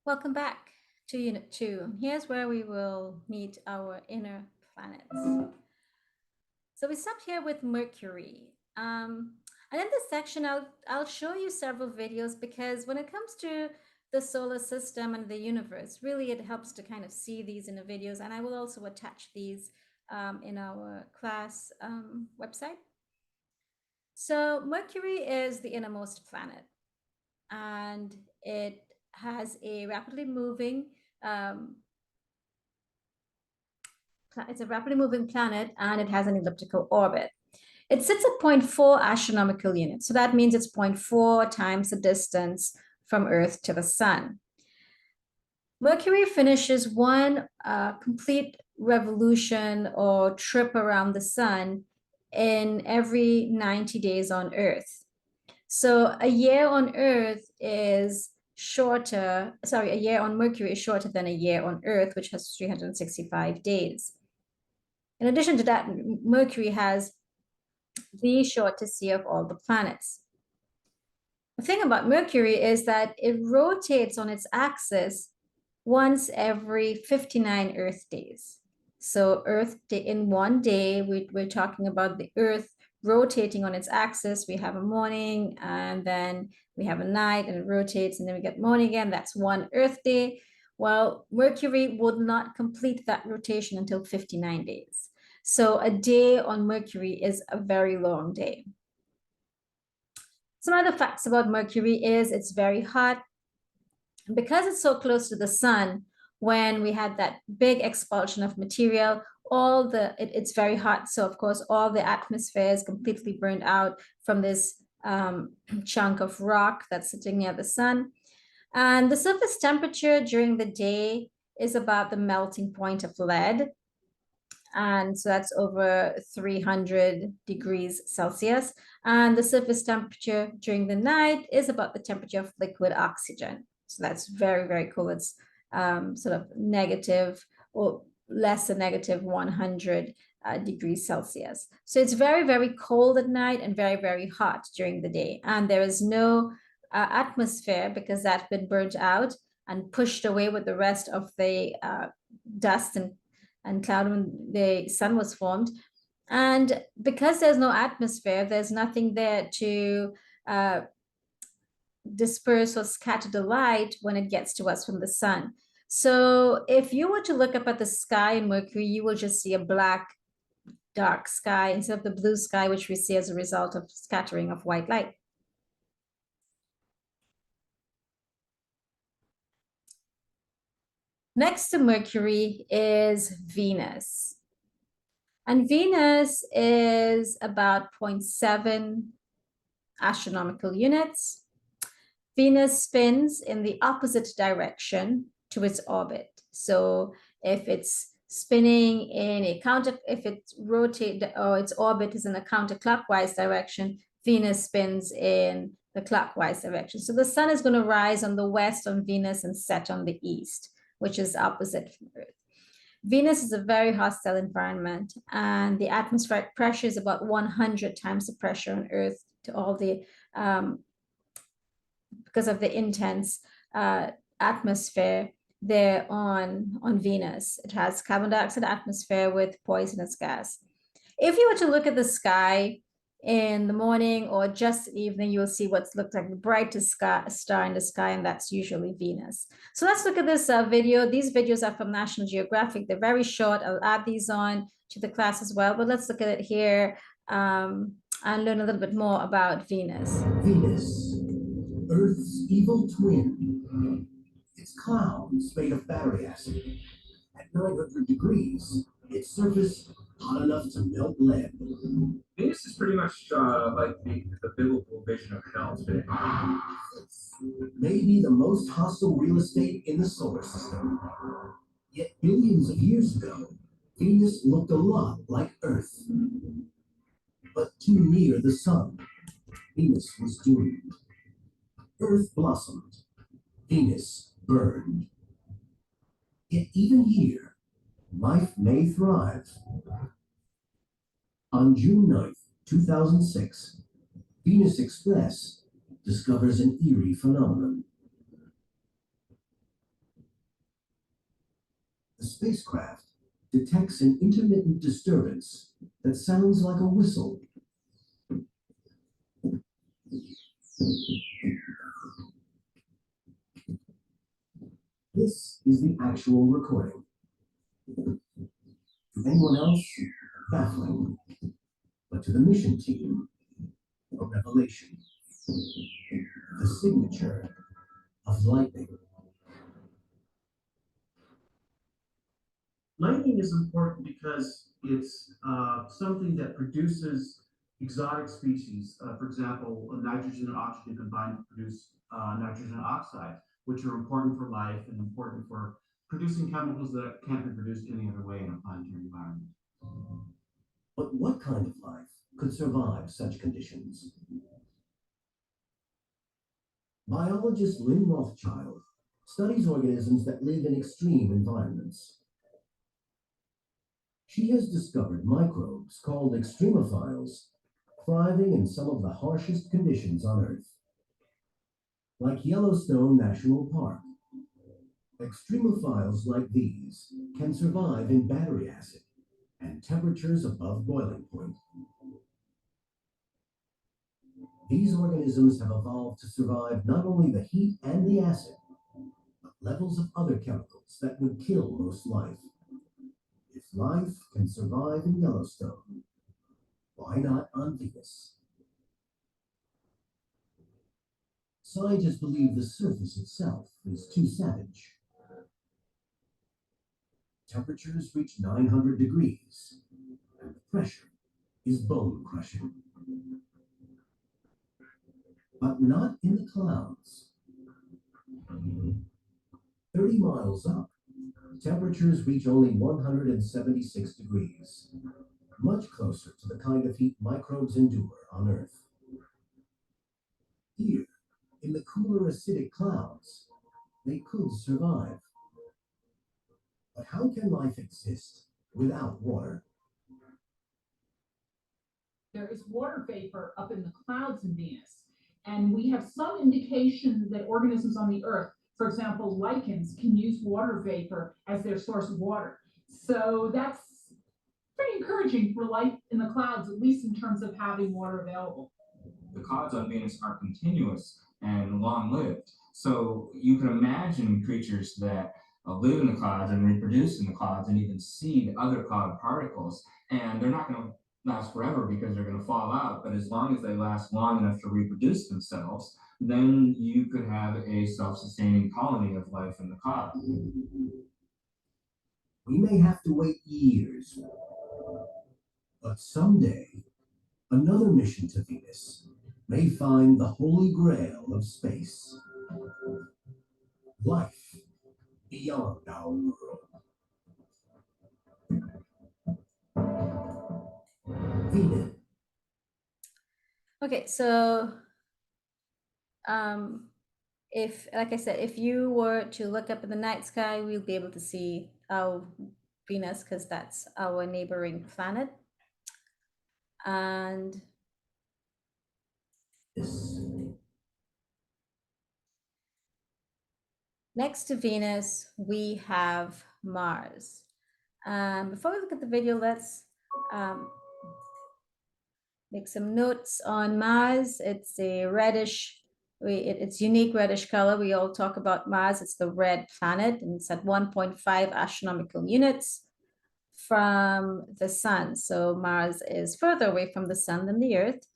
Welcome back to Unit 2. Here's where we will meet our inner planets. So we stopped here with Mercury. And in this section, I'll show you several videos because when it comes to the solar system and the universe, really it helps to kind of see these in the videos. And I will also attach these in our class website. So Mercury is the innermost planet, and it has a rapidly moving it's a rapidly moving planet, and it has an elliptical orbit. It sits at 0.4 astronomical units. So that means it's 0.4 times the distance from Earth to the sun. Mercury finishes one complete revolution or trip around the sun in every 90 days on Earth. So a year on Earth is shorter, sorry, a year on Mercury is shorter than a year on Earth, which has 365 days. In addition to that, Mercury has the shortest year of all the planets. The thing about Mercury is that it rotates on its axis once every 59 Earth days. So Earth day, in one day, we're talking about the Earth rotating on its axis. We have a morning, and then we have a night, and it rotates, and then we get morning again. That's one Earth day. Well, Mercury would not complete that rotation until 59 days. So a day on Mercury is a very long day. Some other facts about Mercury is it's very hot. Because it's so close to the sun, when we had that big expulsion of material, it's very hot. So of course, all the atmosphere is completely burned out from this chunk of rock that's sitting near the sun. And the surface temperature during the day is about the melting point of lead. And so that's over 300 degrees Celsius. And the surface temperature during the night is about the temperature of liquid oxygen. So that's very, very cool. It's sort of negative or less than negative 100 degrees Celsius. So it's very, very cold at night and very, very hot during the day. And there is no atmosphere because that's been burnt out and pushed away with the rest of the dust and cloud when the sun was formed. And because there's no atmosphere, there's nothing there to disperse or scatter the light when it gets to us from the sun. So if you were to look up at the sky in Mercury, you will just see a black, dark sky instead of the blue sky, which we see as a result of scattering of white light. Next to Mercury is Venus. And Venus is about 0.7 astronomical units. Venus spins in the opposite direction to its orbit. So if it's spinning in a if it's rotate or its orbit is in a counterclockwise direction, Venus spins in the clockwise direction. So the sun is going to rise on the west on Venus and set on the east, which is opposite from Earth. Venus is a very hostile environment, and the atmospheric pressure is about 100 times the pressure on Earth to all the because of the intense atmosphere there on Venus. It has carbon dioxide atmosphere with poisonous gas. If you were to look at the sky in the morning or just evening, you will see what looks like the brightest star in the sky, and that's usually Venus. So let's look at this video. These videos are from National Geographic. They're very short. I'll add these on to the class as well, but let's look at it here and learn a little bit more about Venus. Venus, Earth's evil twin. Its clouds made of battery acid. At 900 degrees, its surface hot enough to melt lead. Venus is pretty much like the biblical vision of hell today. Maybe the most hostile real estate in the solar system. Yet billions of years ago, Venus looked a lot like Earth. But too near the sun, Venus was doomed. Earth blossomed. Venus burned. Yet even here, life may thrive. On June 9th, 2006, Venus Express discovers an eerie phenomenon. spacecraft detects an intermittent disturbance that sounds like a whistle. This is the actual recording. To anyone else, baffling. But to the mission team, a revelation. The signature of lightning. Lightning is important because it's something that produces exotic species. For example, nitrogen and oxygen combine to produce nitrogen oxide, which are important for life and important for producing chemicals that can't be produced any other way in a planetary environment. But what kind of life could survive such conditions? Biologist Lynn Rothschild studies organisms that live in extreme environments. She has discovered microbes called extremophiles thriving in some of the harshest conditions on Earth. Like Yellowstone National Park, extremophiles like these can survive in battery acid and temperatures above boiling point. These organisms have evolved to survive not only the heat and the acid, but levels of other chemicals that would kill most life. If life can survive in Yellowstone, why not on Venus? Scientists believe the surface itself is too savage. Temperatures reach 900 degrees, and the pressure is bone-crushing. But not in the clouds. 30 miles up, temperatures reach only 176 degrees, much closer to the kind of heat microbes endure on Earth. Here, in the cooler acidic clouds, they could survive. But how can life exist without water? There is water vapor up in the clouds in Venus, and we have some indication that organisms on the Earth, for example, lichens, can use water vapor as their source of water. So that's pretty encouraging for life in the clouds, at least in terms of having water available. The clouds on Venus are continuous and long-lived. So you can imagine creatures that live in the clouds and reproduce in the clouds and even seed other cloud particles. And they're not going to last forever because they're going to fall out. But as long as they last long enough to reproduce themselves, then you could have a self-sustaining colony of life in the cloud. We may have to wait years, but someday another mission to Venus may find the holy grail of space. Life beyond our world. Venus. Okay, so if, like I said, if you were to look up in the night sky, we'll be able to see our Venus because that's our neighboring planet. And next to Venus, we have Mars. Before we look at the video, let's make some notes on Mars. It's a reddish, it's unique reddish color. We all talk about Mars. It's the red planet, and it's at 1.5 astronomical units from the sun. So Mars is further away from the sun than the Earth.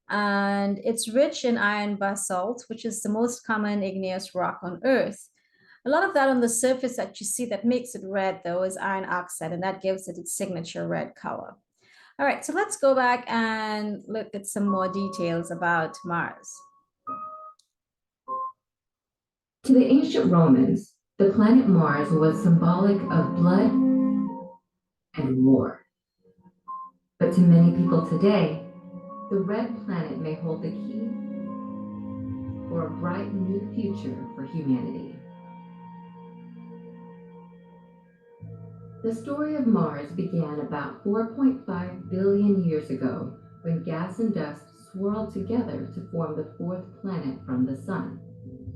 And it's rich in iron basalt, which is the most common igneous rock on Earth. A lot of that on the surface that you see that makes it red, though, is iron oxide, and that gives it its signature red color. All right, so let's go back and look at some more details about Mars. To the ancient Romans, the planet Mars was symbolic of blood and war. But to many people today, the red planet may hold the key for a bright new future for humanity. The story of Mars began about 4.5 billion years ago when gas and dust swirled together to form the fourth planet from the sun.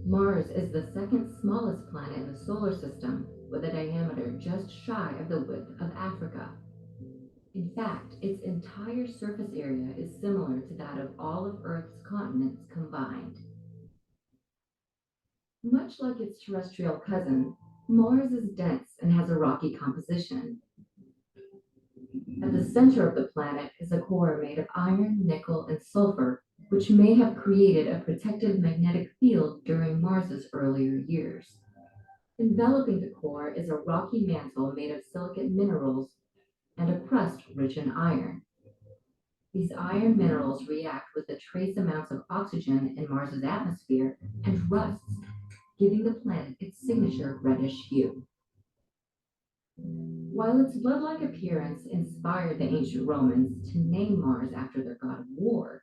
Mars is the second smallest planet in the solar system with a diameter just shy of the width of Africa. In fact, its entire surface area is similar to that of all of Earth's continents combined. Much like its terrestrial cousin, Mars is dense and has a rocky composition. At the center of the planet is a core made of iron, nickel, and sulfur, which may have created a protective magnetic field during Mars's earlier years. Enveloping the core is a rocky mantle made of silicate minerals and a crust rich in iron. These iron minerals react with the trace amounts of oxygen in Mars's atmosphere and rusts, giving the planet its signature reddish hue. While its blood-like appearance inspired the ancient Romans to name Mars after their god of war,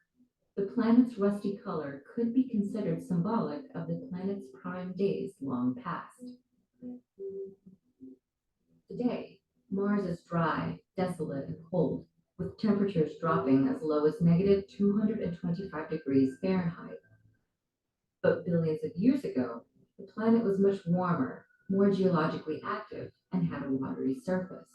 the planet's rusty color could be considered symbolic of the planet's prime days long past. Today, Mars is dry, desolate, and cold, with temperatures dropping as low as negative 225 degrees Fahrenheit. But billions of years ago, the planet was much warmer, more geologically active, and had a watery surface.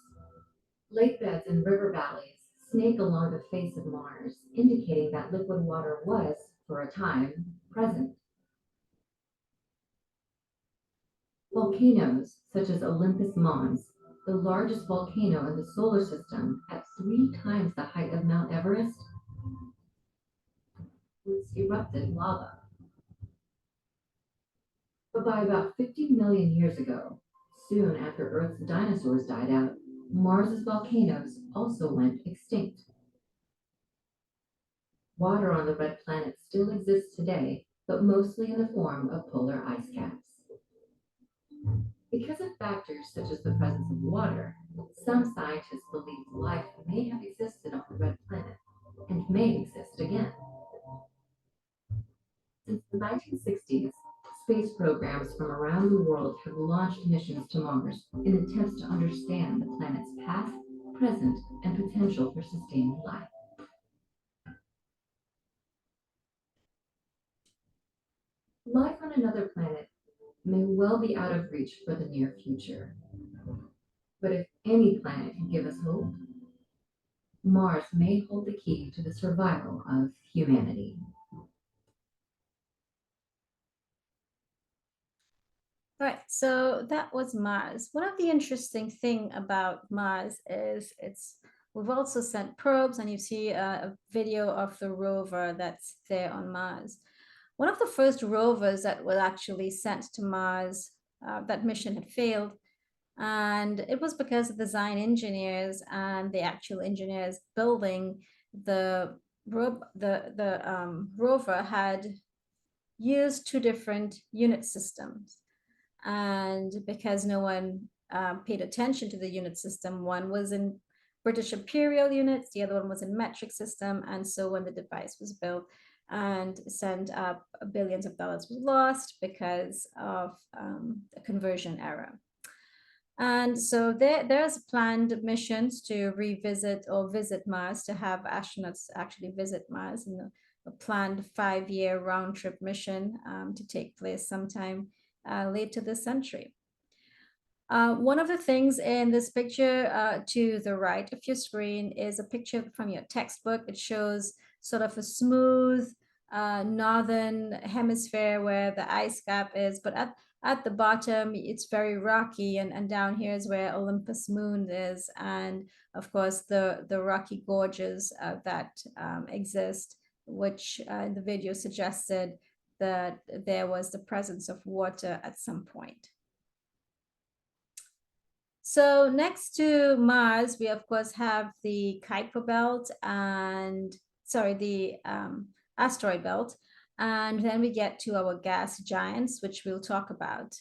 Lake beds and river valleys snake along the face of Mars, indicating that liquid water was, for a time, present. Volcanoes, such as Olympus Mons, the largest volcano in the solar system at 3 times the height of Mount Everest, once erupted lava. But by about 50 million years ago, soon after Earth's dinosaurs died out, Mars's volcanoes also went extinct. Water on the red planet still exists today, but mostly in the form of polar ice caps. Because of factors such as the presence of water, some scientists believe life may have existed on the red planet and may exist again. Since the 1960s, space programs from around the world have launched missions to Mars in attempts to understand the planet's past, present, and potential for sustaining life. Life on another planet may well be out of reach for the near future. But if any planet can give us hope, Mars may hold the key to the survival of humanity. All right, so that was Mars. One of the interesting thing about Mars is we've also sent probes, and you see a video of the rover that's there on Mars. One of the first rovers that was actually sent to Mars, that mission had failed, and it was because the design engineers and the actual engineers building the rover had used 2 different unit systems. And because no one paid attention to the unit system, one was in British imperial units, the other one was in metric system. And so when the device was built and sent up, billions of dollars was lost because of a conversion error. And so there's planned missions to revisit or visit Mars, to have astronauts actually visit Mars, in a planned 5-year round trip mission to take place sometime later this century. One of the things in this picture to the right of your screen is a picture from your textbook. It shows sort of a smooth northern hemisphere where the ice cap is, but at the bottom it's very rocky, and down here is where Olympus Mons is, and of course the rocky gorges that exist, which the video suggested that there was the presence of water at some point. So next to Mars, we of course have the Kuiper Belt and, sorry, the asteroid belt. And then we get to our gas giants, which we'll talk about.